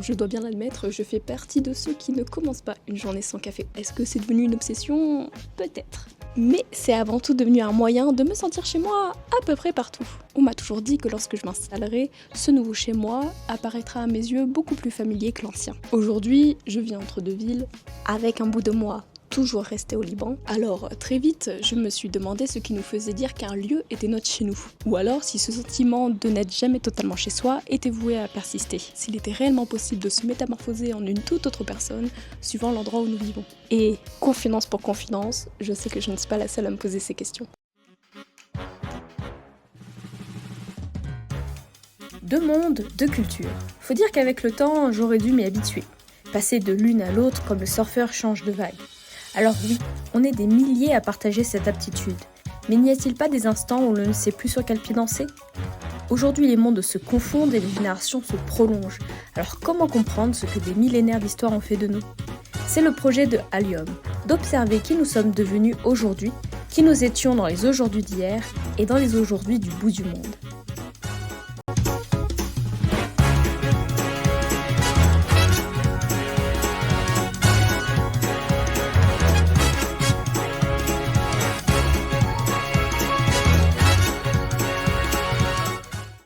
je dois bien l'admettre, je fais partie de ceux qui ne commencent pas une journée sans café. Est-ce que c'est devenu une obsession? Peut-être. Mais c'est avant tout devenu un moyen de me sentir chez moi à peu près partout. On m'a toujours dit que lorsque je m'installerai, ce nouveau chez moi apparaîtra à mes yeux beaucoup plus familier que l'ancien. Aujourd'hui, je vis entre deux villes, avec un bout de moi toujours resté au Liban. Alors très vite, je me suis demandé ce qui nous faisait dire qu'un lieu était notre chez nous. Ou alors si ce sentiment de n'être jamais totalement chez soi était voué à persister. S'il était réellement possible de se métamorphoser en une toute autre personne, suivant l'endroit où nous vivons. Et confidence pour confidence, je sais que je ne suis pas la seule à me poser ces questions. Deux mondes, deux cultures. Faut dire qu'avec le temps, j'aurais dû m'y habituer. Passer de l'une à l'autre comme le surfeur change de vague. Alors oui, on est des milliers à partager cette aptitude. Mais n'y a-t-il pas des instants où l'on ne sait plus sur quel pied danser? Aujourd'hui, les mondes se confondent et les générations se prolongent. Alors comment comprendre ce que des millénaires d'histoire ont fait de nous? C'est le projet de Allium, d'observer qui nous sommes devenus aujourd'hui, qui nous étions dans les aujourd'hui d'hier et dans les aujourd'hui du bout du monde.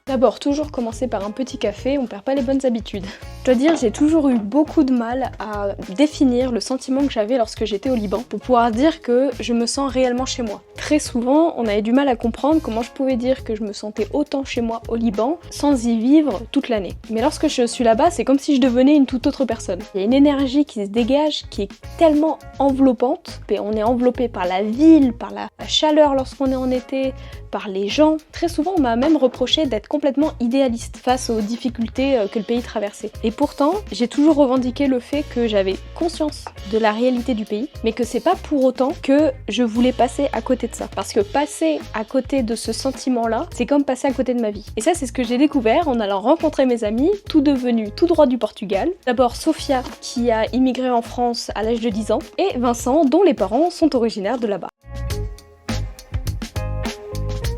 D'abord, toujours commencer par un petit café, on perd pas les bonnes habitudes. Je dois dire, j'ai toujours eu beaucoup de mal à définir le sentiment que j'avais lorsque j'étais au Liban pour pouvoir dire que je me sens réellement chez moi. Très souvent, on avait du mal à comprendre comment je pouvais dire que je me sentais autant chez moi au Liban sans y vivre toute l'année. Mais lorsque je suis là-bas, c'est comme si je devenais une toute autre personne. Il y a une énergie qui se dégage qui est tellement enveloppante. Et on est enveloppé par la ville, par la chaleur lorsqu'on est en été, par les gens. Très souvent, on m'a même reproché d'être complètement idéaliste face aux difficultés que le pays traversait. Et pourtant, j'ai toujours revendiqué le fait que j'avais conscience de la réalité du pays, mais que c'est pas pour autant que je voulais passer à côté de ça. Parce que passer à côté de ce sentiment-là, c'est comme passer à côté de ma vie. Et ça, c'est ce que j'ai découvert en allant rencontrer mes amis, tout devenus tout droit du Portugal. D'abord Sophia, qui a immigré en France à l'âge de 10 ans, et Vincent, dont les parents sont originaires de là-bas.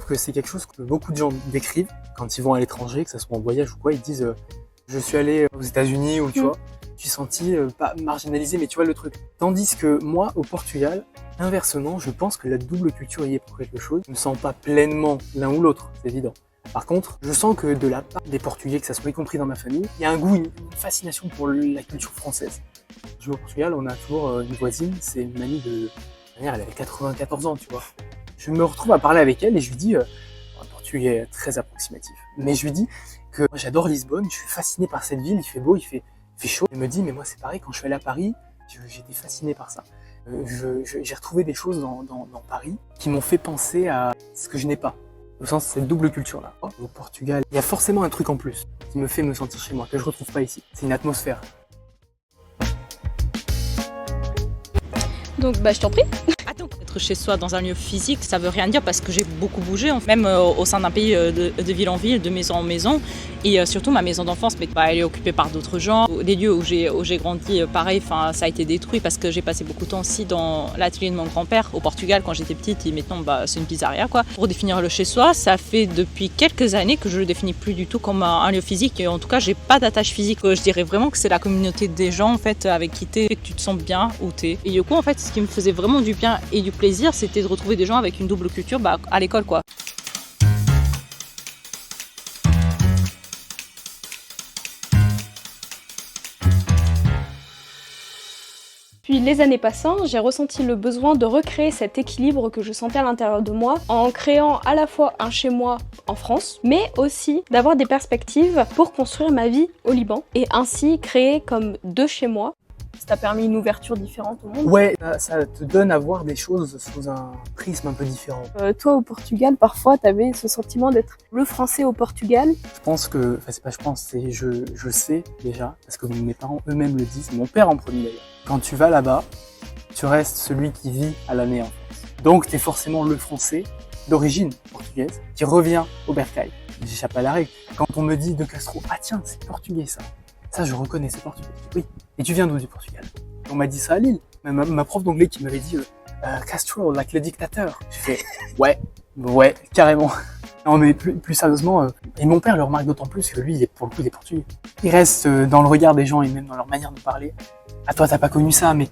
Que c'est quelque chose que beaucoup de gens décrivent quand ils vont à l'étranger, que ce soit en voyage ou quoi, ils disent je suis allé aux États-Unis ou tu vois, je suis senti pas marginalisé, mais tu vois le truc. Tandis que moi au Portugal, inversement, je pense que la double culture y est pour quelque chose. Je me sens pas pleinement l'un ou l'autre, c'est évident. Par contre, je sens que de la part des Portugais, que ça soit y compris dans ma famille, il y a un goût, une fascination pour la culture française. Je vais au Portugal, on a toujours une voisine, c'est une mamie elle avait 94 ans, tu vois. Je me retrouve à parler avec elle et je lui dis, un portugais très approximatif, mais je lui dis que moi j'adore Lisbonne, je suis fasciné par cette ville, il fait beau, il fait chaud. Elle me dit, mais moi c'est pareil, quand je suis allé à Paris, j'étais fasciné par ça. J'ai retrouvé des choses dans Paris qui m'ont fait penser à ce que je n'ai pas, au sens de cette double culture-là. Au Portugal, il y a forcément un truc en plus qui me fait me sentir chez moi, que je retrouve pas ici. C'est une atmosphère. Donc je t'en prie. Être chez soi dans un lieu physique, ça veut rien dire parce que j'ai beaucoup bougé, même au sein d'un pays de ville en ville, de maison en maison. Et surtout ma maison d'enfance, mais elle est occupée par d'autres gens. Les lieux où j'ai grandi, pareil, ça a été détruit parce que j'ai passé beaucoup de temps aussi dans l'atelier de mon grand-père au Portugal quand j'étais petite. Et maintenant, c'est une pizzeria, quoi. Pour définir le chez soi, ça fait depuis quelques années que je le définis plus du tout comme un lieu physique. Et en tout cas, j'ai pas d'attache physique. Je dirais vraiment que c'est la communauté des gens en fait avec qui t'es, que tu te sens bien où t'es. Et du coup, en fait, ce qui me faisait vraiment du bien et du plaisir, c'était de retrouver des gens avec une double culture à l'école, quoi. Puis les années passant, j'ai ressenti le besoin de recréer cet équilibre que je sentais à l'intérieur de moi en créant à la fois un chez moi en France, mais aussi d'avoir des perspectives pour construire ma vie au Liban et ainsi créer comme deux chez moi. Ça t'a permis une ouverture différente au monde. Ouais, ça te donne à voir des choses sous un prisme un peu différent. Toi au Portugal, parfois t'avais ce sentiment d'être le français au Portugal. Je pense que, enfin c'est pas je pense, c'est je sais déjà, parce que mes parents eux-mêmes le disent, mon père en premier d'ailleurs. Quand tu vas là-bas, tu restes celui qui vit à l'année en France. Donc t'es forcément le français d'origine portugaise qui revient au bercail. J'échappe à la règle. Quand on me dit de Castro, ah tiens, c'est portugais ça. Ça, je reconnais, c'est portugais. Oui. Et tu viens d'où du Portugal? On m'a dit ça à Lille. Ma prof d'anglais qui m'avait dit Castro, like le dictateur. J'ai fait ouais, carrément. Non, mais plus sérieusement, et mon père le remarque d'autant plus que lui, pour le coup, il est portugais. Il reste dans le regard des gens et même dans leur manière de parler. Ah, toi, t'as pas connu ça, mais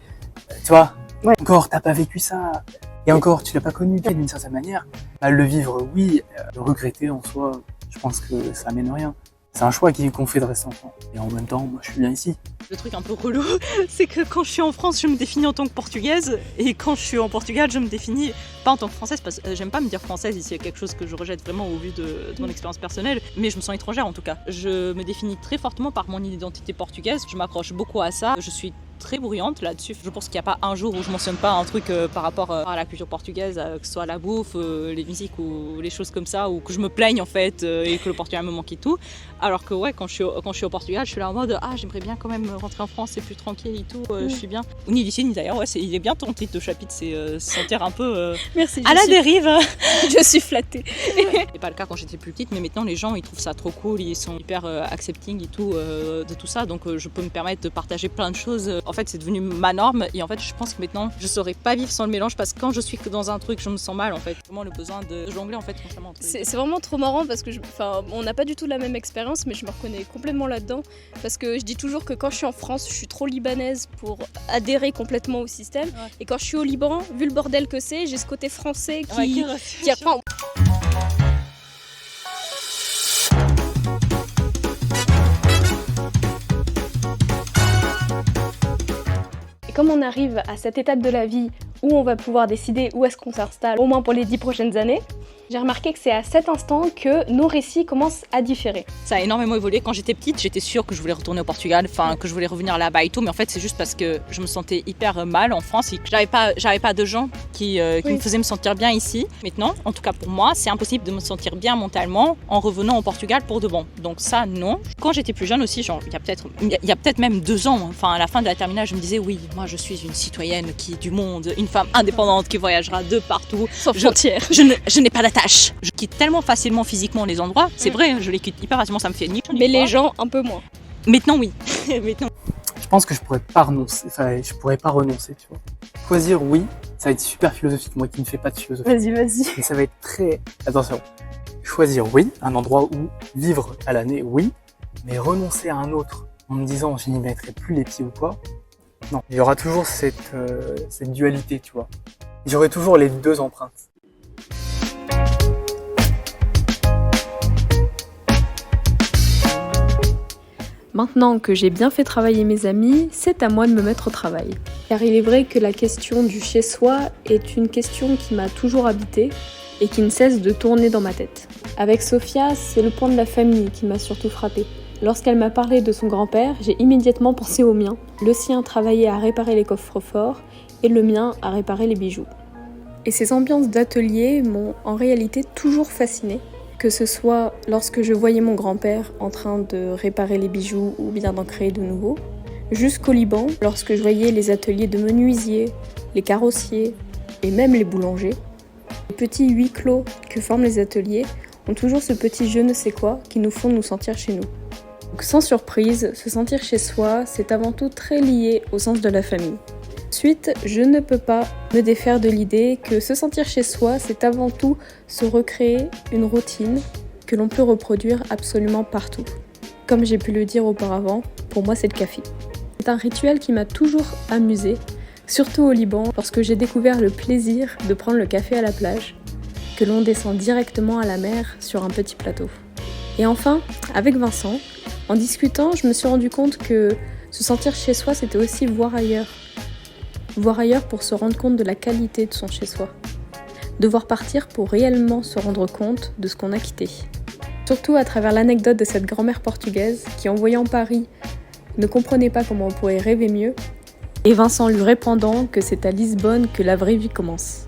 tu vois, encore, t'as pas vécu ça. Et encore, tu l'as pas connu d'une certaine manière. Mal le vivre, oui. Le regretter en soi, je pense que ça mène rien. C'est un choix qu'on fait de rester enfant. Et en même temps, moi, je suis bien ici. Le truc un peu relou, c'est que quand je suis en France, je me définis en tant que portugaise, et quand je suis en Portugal, je me définis pas en tant que française, parce que j'aime pas me dire française, ici il y a quelque chose que je rejette vraiment au vu de mon expérience personnelle, mais je me sens étrangère en tout cas. Je me définis très fortement par mon identité portugaise, je m'accroche beaucoup à ça, je suis très bruyante là-dessus. Je pense qu'il n'y a pas un jour où je mentionne pas un truc par rapport à la culture portugaise, que ce soit la bouffe, les musiques ou les choses comme ça, ou que je me plaigne en fait et que le Portugal me manque et tout. Alors que ouais, quand je suis au Portugal, je suis là en mode j'aimerais bien quand même rentrer en France, c'est plus tranquille et tout, je suis bien. Ni d'ici ni d'ailleurs, ouais, il est bien ton titre de chapitre, c'est se sentir un peu Merci, à la dérive. Je suis flattée. C'est pas le cas quand j'étais plus petite, mais maintenant les gens ils trouvent ça trop cool, ils sont hyper accepting et tout de tout ça, donc je peux me permettre de partager plein de choses. En fait, c'est devenu ma norme et en fait, je pense que maintenant, je saurais pas vivre sans le mélange parce que quand je suis que dans un truc, je me sens mal en fait. Vraiment le besoin de jongler en fait constamment. C'est vraiment trop marrant parce que on n'a pas du tout la même expérience, mais je me reconnais complètement là-dedans parce que je dis toujours que quand je suis en France, je suis trop libanaise pour adhérer complètement au système. Ouais. Et quand je suis au Liban, vu le bordel que c'est, j'ai ce côté français qui apprend. Comme on arrive à cette étape de la vie où on va pouvoir décider où est-ce qu'on s'installe, au moins pour les 10 prochaines années, j'ai remarqué que c'est à cet instant que nos récits commencent à différer. Ça a énormément évolué. Quand j'étais petite, j'étais sûre que je voulais retourner au Portugal, que je voulais revenir là-bas et tout, mais en fait c'est juste parce que je me sentais hyper mal en France et que j'avais pas de gens qui me faisaient me sentir bien ici. Maintenant, en tout cas pour moi, c'est impossible de me sentir bien mentalement en revenant au Portugal pour de bon. Donc ça, non. Quand j'étais plus jeune aussi, genre il y a peut-être même 2 ans, enfin à la fin de la terminale, je me disais oui, moi je suis une citoyenne du monde, une femme indépendante qui voyagera de partout. Sans frontières. Je n'ai pas d'attache. Je quitte tellement facilement physiquement les endroits, c'est vrai, je les quitte hyper facilement, ça me fait ni chaud ni mais froid. Les gens, un peu moins. Maintenant, oui. Maintenant. Je pense que je pourrais pas renoncer, tu vois. Choisir, oui, ça va être super philosophique, moi qui ne fais pas de philosophie. Vas-y. Mais ça va être très... Attention. Choisir, oui, un endroit où vivre à l'année, oui, mais renoncer à un autre en me disant je n'y mettrai plus les pieds ou quoi, non. Il y aura toujours cette dualité, tu vois. J'aurai toujours les 2 empreintes. Maintenant que j'ai bien fait travailler mes amis, c'est à moi de me mettre au travail. Car il est vrai que la question du chez-soi est une question qui m'a toujours habitée et qui ne cesse de tourner dans ma tête. Avec Sophia, c'est le point de la famille qui m'a surtout frappée. Lorsqu'elle m'a parlé de son grand-père, j'ai immédiatement pensé au mien. Le sien travaillait à réparer les coffres-forts et le mien à réparer les bijoux. Et ces ambiances d'atelier m'ont en réalité toujours fascinée. Que ce soit lorsque je voyais mon grand-père en train de réparer les bijoux ou bien d'en créer de nouveaux, jusqu'au Liban, lorsque je voyais les ateliers de menuisiers, les carrossiers et même les boulangers. Les petits huis clos que forment les ateliers ont toujours ce petit je ne sais quoi qui nous font nous sentir chez nous. Donc, sans surprise, se sentir chez soi, c'est avant tout très lié au sens de la famille. Ensuite, je ne peux pas me défaire de l'idée que se sentir chez soi, c'est avant tout se recréer une routine que l'on peut reproduire absolument partout. Comme j'ai pu le dire auparavant, pour moi c'est le café. C'est un rituel qui m'a toujours amusée, surtout au Liban, lorsque j'ai découvert le plaisir de prendre le café à la plage, que l'on descend directement à la mer sur un petit plateau. Et enfin, avec Vincent, en discutant, je me suis rendu compte que se sentir chez soi, c'était aussi voir ailleurs. Voir ailleurs pour se rendre compte de la qualité de son chez-soi. Devoir partir pour réellement se rendre compte de ce qu'on a quitté. Surtout à travers l'anecdote de cette grand-mère portugaise qui, en voyant Paris, ne comprenait pas comment on pourrait rêver mieux, et Vincent lui répondant que c'est à Lisbonne que la vraie vie commence.